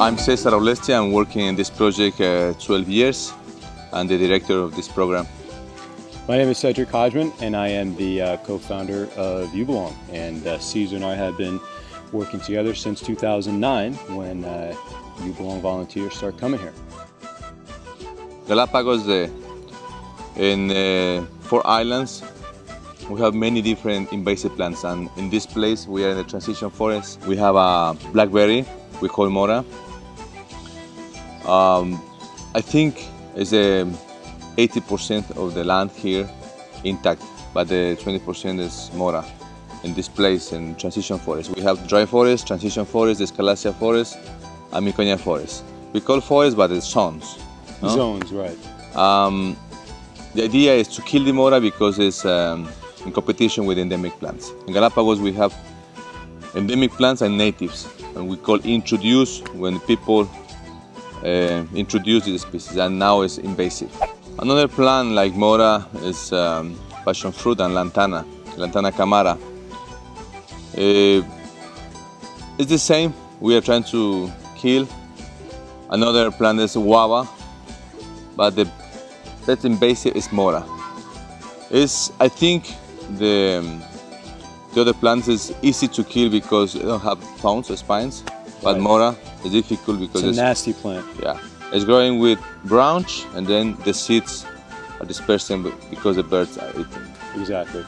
I'm Cesar. I'm working in this project 12 years and the director of this program. My name is Cedric, and I am the co-founder of UBELONG. And Cesar and I have been working together since 2009 when UBELONG Volunteers started coming here. Galapagos, in 4 islands, we have many different invasive plants, and in this place we are in the transition forest. We have a blackberry, we call mora. I think it's 80% of the land here intact, but the 20% is mora in this place in transition forest. We have dry forest, transition forest, Escalacia forest, and Miconia forest. We call forest, but it's zones. No? Zones, right. The idea is to kill the mora because it's in competition with endemic plants. In Galapagos we have endemic plants and natives, and we call introduce when people introduce this species, and now it's invasive. Another plant like mora is passion fruit and lantana camara. It's the same, we are trying to kill. Another plant is guava, but that's invasive is mora. I think the other plants is easy to kill because they don't have thorns or spines, but right. Mora is difficult because it's a nasty plant. Yeah, it's growing with branch, and then the seeds are dispersing because the birds are eating. Exactly,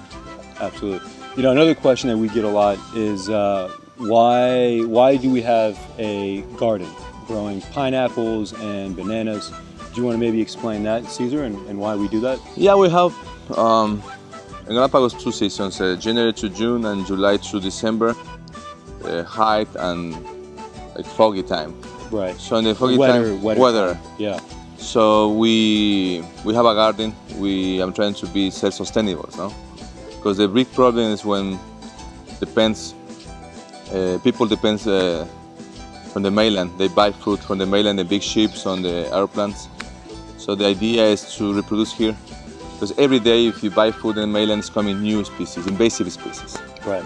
absolutely. You know, another question that we get a lot is why do we have a garden growing pineapples and bananas? Do you want to maybe explain that, Cesar, and why we do that? Yeah, we have in Galapagos 2 seasons, January to June and July to December, height and like foggy time. Right. So in the foggy weather. Yeah. So we have a garden. I'm trying to be self-sustainable, no? Because the big problem is when people depend from the mainland. They buy fruit from the mainland, the big ships on the airplanes. So the idea is to reproduce here, because every day if you buy food in the mainland, it's coming new species, invasive species. Right.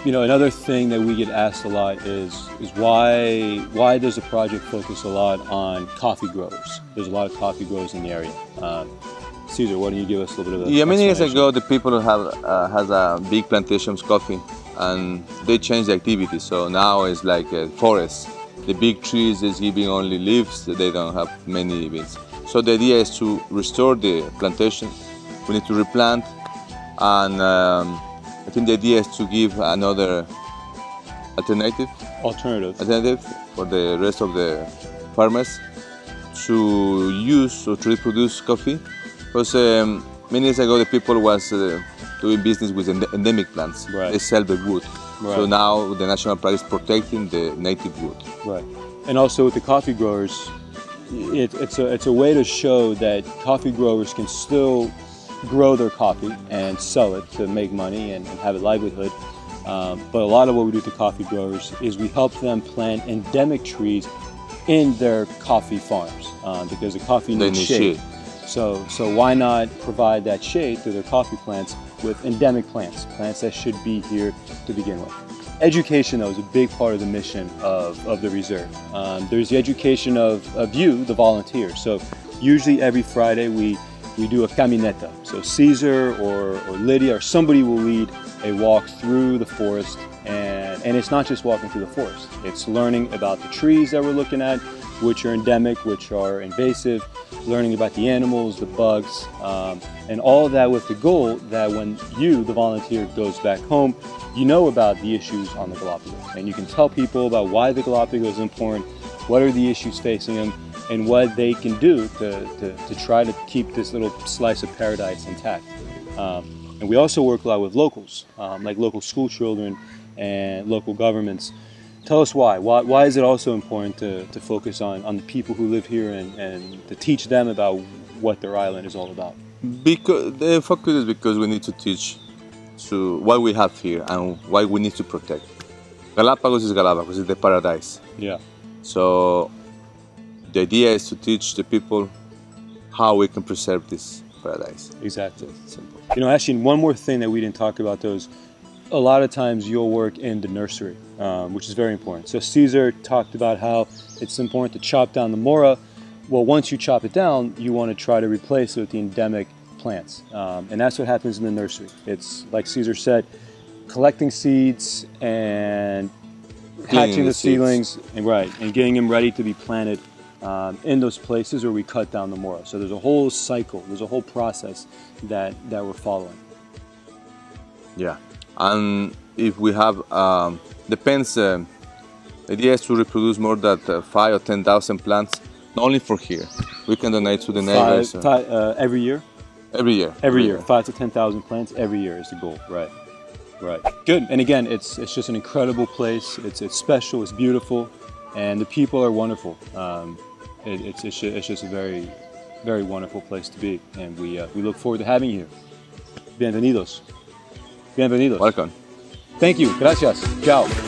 You know, another thing that we get asked a lot is why does the project focus a lot on coffee growers? There's a lot of coffee growers in the area. Cesar, why don't you give us a little bit of many years ago, the people has a big plantation of coffee, and they changed the activity. So now it's like a forest. The big trees is giving only leaves. They don't have many beans. So the idea is to restore the plantation. We need to replant, and I think the idea is to give another alternative for the rest of the farmers to use or to reproduce coffee. Because many years ago the people was doing business with endemic plants. Right. They sell the wood. Right. So now the national park is protecting the native wood. Right. And also with the coffee growers, it's a way to show that coffee growers can still grow their coffee and sell it to make money and have a livelihood. But a lot of what we do to coffee growers is we help them plant endemic trees in their coffee farms because the coffee needs shade. So why not provide that shade to their coffee plants with endemic plants that should be here to begin with. Education, though, is a big part of the mission of the reserve. There's the education of you, the volunteers. So usually every Friday we do a camineta. So Cesar or Lydia or somebody will lead a walk through the forest, and it's not just walking through the forest. It's learning about the trees that we're looking at, which are endemic, which are invasive, learning about the animals, the bugs, and all of that with the goal that when you, the volunteer, goes back home, you know about the issues on the Galapagos, and you can tell people about why the Galapagos is important, what are the issues facing them, and what they can do to try to keep this little slice of paradise intact. And we also work a lot with locals, like local school children and local governments. Tell us why. Why is it also important to focus on the people who live here and to teach them about what their island is all about? Because the focus is because we need to teach what we have here and why we need to protect. Galapagos is Galapagos, it's the paradise. Yeah. So the idea is to teach the people how we can preserve this paradise. Exactly. Simple. You know, actually, one more thing that we didn't talk about, though, is a lot of times you'll work in the nursery, which is very important. So Cesar talked about how it's important to chop down the mora. Well, once you chop it down, you want to try to replace it with the endemic plants. And that's what happens in the nursery. It's, like Cesar said, collecting seeds and hatching the seedlings, and getting them ready to be planted in those places where we cut down the mora. So there's a whole cycle, there's a whole process that we're following. Yeah, and if we have, depends, the idea is to reproduce more than 5 or 10,000 plants, not only for here. We can donate to the neighbors. Every year? Every year. Every year. 5 to 10,000 plants every year is the goal, right. Right. Good. And again, it's just an incredible place. It's special. It's beautiful, and the people are wonderful. It's just a very, very wonderful place to be, and we look forward to having you here. Bienvenidos. Bienvenidos. Welcome. Thank you. Gracias. Ciao.